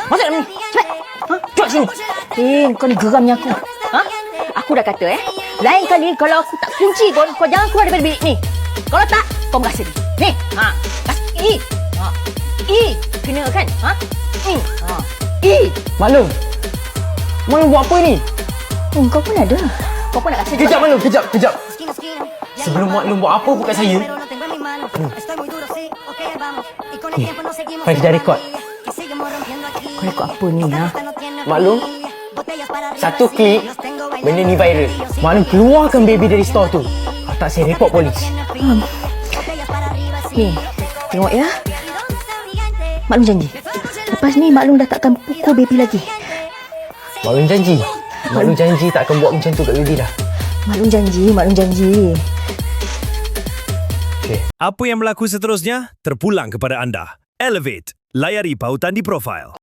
Masuk dalam ni. Cepat. Cepat sini. Kau ni geramnya aku. Aku dah kata lain kali kalau aku tak kunci pun, kau jangan keluar daripada bilik ni. Kalau tak, kau merasa ni. Ni. Kena kan? Maklum. Maklum buat apa ni? Kau pun ada. Kau pun nak rasa Kejap Maklum, kejap. Sebelum Maklum buat apa buat saya? Faiz dah rekod. Kau rekod apa ni? Maklum, satu klik, benda ni viral. Maklum keluarkan baby dari store tu. Kalau tak saya report polis. Ni, tengok ya. Maklum janji. Lepas ni Maklum dah takkan pukul baby lagi. Maklum janji tak akan buat macam tu kat baby dah. Maklum janji. Okay. Apa yang berlaku seterusnya terpulang kepada anda. Elevate. Layari pautan di profil.